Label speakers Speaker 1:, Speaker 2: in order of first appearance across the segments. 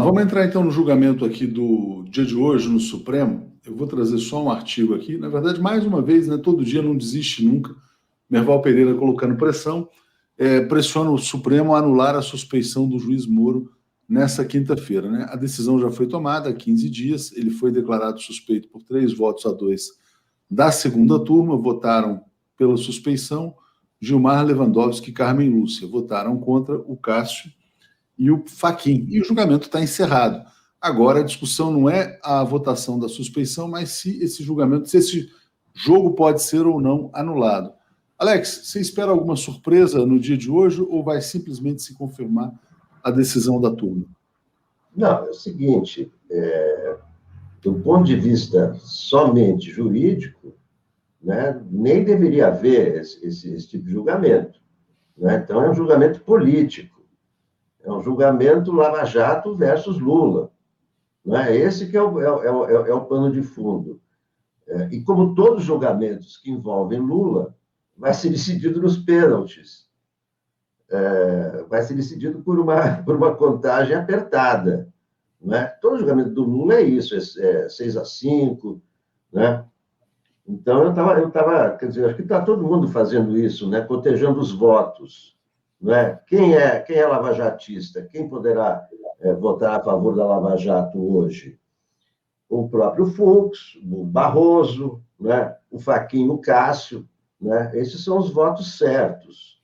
Speaker 1: vamos entrar então no julgamento aqui do dia de hoje no Supremo. Eu vou trazer só um artigo aqui. Na verdade, mais uma vez, né, todo dia não desiste nunca. Merval Pereira colocando pressão, pressiona o Supremo a anular a suspeição do juiz Moro nessa quinta-feira, né? A decisão já foi tomada há 15 dias, ele foi declarado suspeito por 3 votos a 2 da segunda turma, votaram pela suspeição Gilmar, Lewandowski e Carmen Lúcia, votaram contra o Cássio e o Fachin, e o julgamento está encerrado. Agora a discussão não é a votação da suspeição, mas se esse julgamento, se esse jogo pode ser ou não anulado. Alex, você espera alguma surpresa no dia de hoje ou vai simplesmente se confirmar a decisão da turma?
Speaker 2: Não, é o seguinte, do ponto de vista somente jurídico, né, nem deveria haver esse tipo de julgamento. Né? Então, é um julgamento político. É um julgamento Lava Jato versus Lula. Né? Esse que é o pano de fundo. E como todos os julgamentos que envolvem Lula, vai ser decidido nos pênaltis. Vai ser decidido por uma contagem apertada. Né? Todo julgamento do Lula é isso, é 6-5, né? Então, eu estava, quer dizer, acho que está todo mundo fazendo isso, né? Cotejando os votos. Né? Quem é lavajatista? Quem poderá votar a favor da Lava Jato hoje? O próprio Fux, o Barroso, né? O Fachin, o Cássio. Né? Esses são os votos certos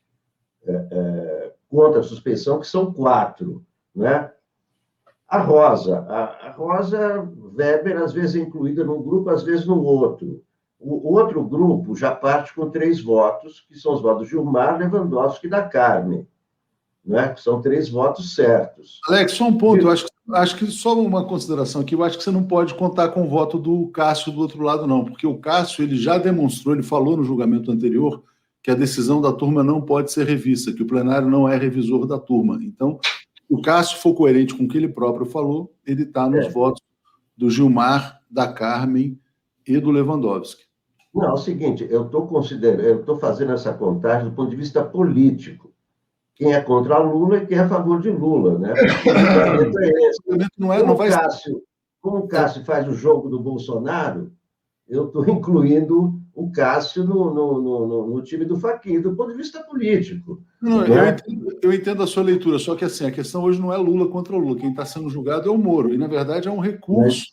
Speaker 2: contra a suspeição, que são 4. Né? A Rosa Weber, às vezes é incluída num grupo, às vezes no outro. O outro grupo já parte com 3 votos, que são os votos de Gilmar, Lewandowski e da Carmen, né? Que são 3 votos certos.
Speaker 1: Alex, só um ponto, eu acho que só uma consideração aqui, eu acho que você não pode contar com o voto do Cássio do outro lado, não, porque o Cássio ele já demonstrou, ele falou no julgamento anterior que a decisão da turma não pode ser revista, que o plenário não é revisor da turma. Então, o Cássio for coerente com o que ele próprio falou, ele está nos votos do Gilmar, da Carmen e do Lewandowski.
Speaker 2: Não, é o seguinte, eu estou fazendo essa contagem do ponto de vista político. Quem é contra Lula e quem é a favor de Lula, né? Como o Cássio faz o jogo do Bolsonaro, eu estou incluindo o Cássio no time do Fachin, do ponto de vista político.
Speaker 1: Não, né? eu entendo a sua leitura, só que assim, a questão hoje não é Lula contra Lula, quem está sendo julgado é o Moro, e na verdade é um recurso.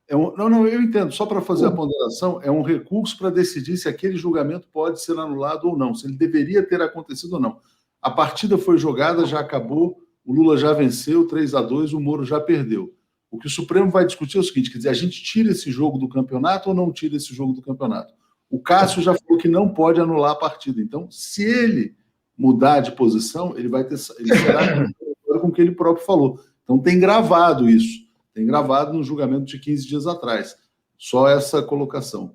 Speaker 1: Não, eu entendo, só para fazer a ponderação, é um recurso para decidir se aquele julgamento pode ser anulado ou não, se ele deveria ter acontecido ou não. A partida foi jogada, já acabou, o Lula já venceu, 3-2, o Moro já perdeu. O que o Supremo vai discutir é o seguinte, quer dizer, a gente tira esse jogo do campeonato ou não tira esse jogo do campeonato? O Cássio já falou que não pode anular a partida, então, se ele mudar de posição, ele será com o que ele próprio falou. Então, tem gravado isso. Tem gravado no julgamento de 15 dias atrás. Só essa colocação.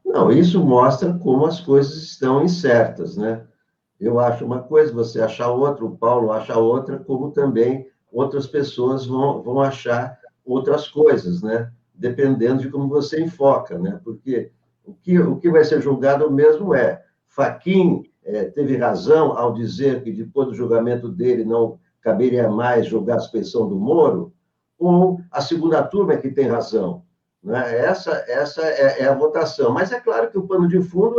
Speaker 2: Não, isso mostra como as coisas estão incertas, né? Eu acho uma coisa, você achar outra, o Paulo acha outra, como também outras pessoas vão achar outras coisas, né? Dependendo de como você enfoca, né? Porque o que vai ser julgado mesmo Fachin teve razão ao dizer que depois do julgamento dele não caberia mais julgar a suspeição do Moro, ou a segunda turma é que tem razão. Né? Essa é a votação. Mas é claro que o pano de fundo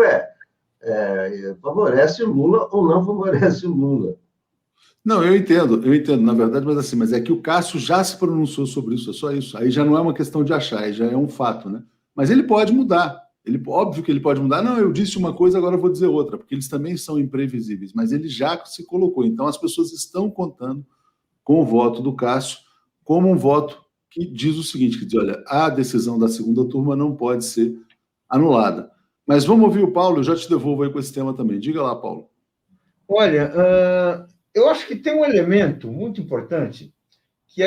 Speaker 2: favorece o Lula ou não favorece o Lula.
Speaker 1: Não, eu entendo, na verdade, mas é que o Cássio já se pronunciou sobre isso, é só isso. Aí já não é uma questão de achar, aí já é um fato, né? Mas ele pode mudar. Óbvio que ele pode mudar. Não, eu disse uma coisa, agora eu vou dizer outra, porque eles também são imprevisíveis, mas ele já se colocou. Então as pessoas estão contando com o voto do Cássio como um voto que diz o seguinte, que diz, olha, a decisão da segunda turma não pode ser anulada. Mas vamos ouvir o Paulo, eu já te devolvo aí com esse tema também. Diga lá, Paulo.
Speaker 3: Olha, eu acho que tem um elemento muito importante que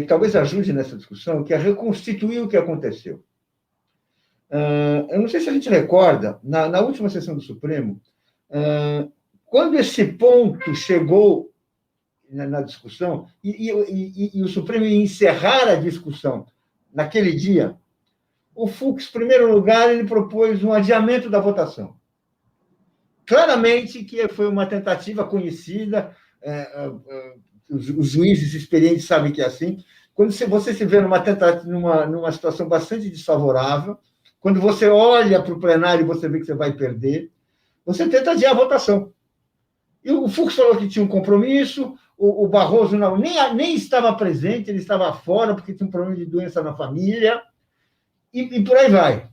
Speaker 3: talvez ajude nessa discussão, que é reconstituir o que aconteceu. Eu não sei se a gente recorda, na última sessão do Supremo, quando esse ponto chegou na discussão, e o Supremo ia encerrar a discussão naquele dia, o Fux, em primeiro lugar, ele propôs um adiamento da votação. Claramente que foi uma tentativa conhecida os juízes experientes sabem que é assim. Quando você se vê numa situação bastante desfavorável, quando você olha para o plenário e você vê que você vai perder, você tenta adiar a votação. E o Fux falou que tinha um compromisso, o Barroso nem estava presente, ele estava fora porque tinha um problema de doença na família, e por aí vai.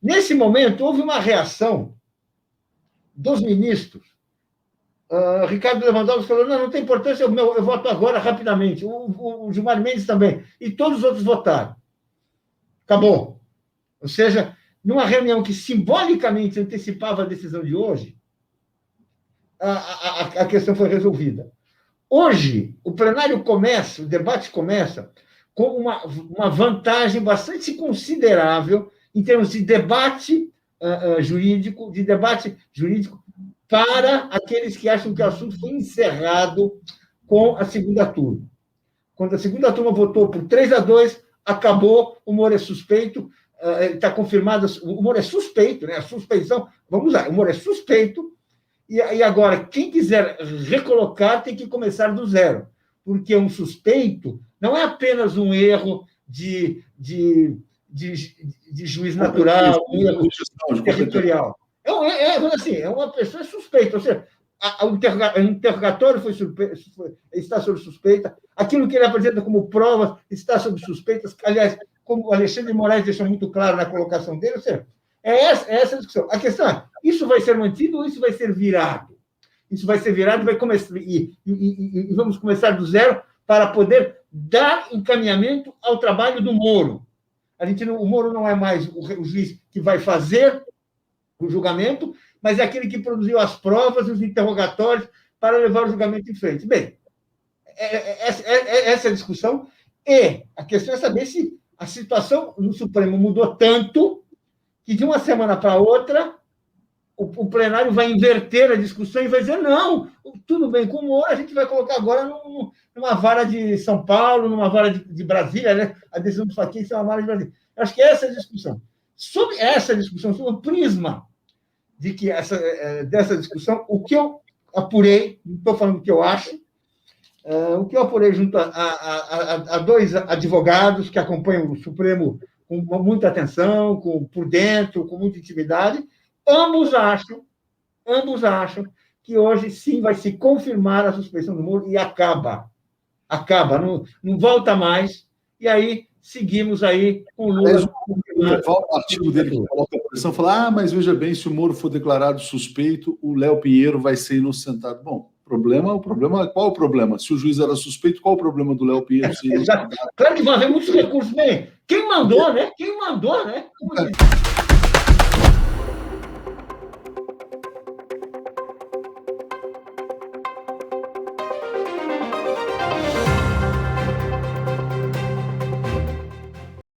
Speaker 3: Nesse momento, houve uma reação dos ministros. Ricardo Lewandowski falou, não tem importância, eu voto agora rapidamente. O Gilmar Mendes também. E todos os outros votaram. Acabou. Ou seja, numa reunião que simbolicamente antecipava a decisão de hoje, a questão foi resolvida. Hoje, o plenário começa, o debate começa com uma vantagem bastante considerável em termos de debate jurídico, para aqueles que acham que o assunto foi encerrado com a segunda turma. Quando a segunda turma votou por 3-2, acabou, o Moro é suspeito, está confirmado, o Moro é suspeito, né? A suspeição, vamos lá, o Moro é suspeito, e agora, quem quiser recolocar tem que começar do zero, porque um suspeito não é apenas um erro de juiz natural, um erro territorial. É uma pessoa suspeita, ou seja, o interrogatório está sob suspeita, aquilo que ele apresenta como prova está sob suspeitas, aliás, como o Alexandre de Moraes deixou muito claro na colocação dele, ou seja, é essa a discussão. A questão é, isso vai ser mantido ou isso vai ser virado? Isso vai ser virado vai começar, e vamos começar do zero para poder dar encaminhamento ao trabalho do Moro. O Moro não é mais o juiz que vai fazer o julgamento, mas é aquele que produziu as provas e os interrogatórios para levar o julgamento em frente. Bem, essa é a discussão, e a questão é saber se a situação no Supremo mudou tanto que, de uma semana para outra, o plenário vai inverter a discussão e vai dizer, não, tudo bem, com o Moro a gente vai colocar agora numa vara de São Paulo, numa vara de Brasília, né? A decisão do Fachin é uma vara de Brasília. Acho que essa é a discussão. Sobre essa discussão, sobre o prisma dessa discussão, o que eu apurei, não estou falando o que eu acho, o que eu apurei junto a dois advogados que acompanham o Supremo com muita atenção, por dentro, com muita intimidade, ambos acham que hoje sim vai se confirmar a suspeição do Moro e acaba, não volta mais, e aí seguimos aí com o Lula.
Speaker 1: O artigo dele que coloca a pressão fala, mas veja bem, se o Moro for declarado suspeito, o Léo Pinheiro vai ser inocentado. Bom, qual o problema? Se o juiz era suspeito, qual o problema do Léo Pinheiro ser inocentado?
Speaker 3: Claro que vai haver muitos recursos. Bem, quem mandou, né? Como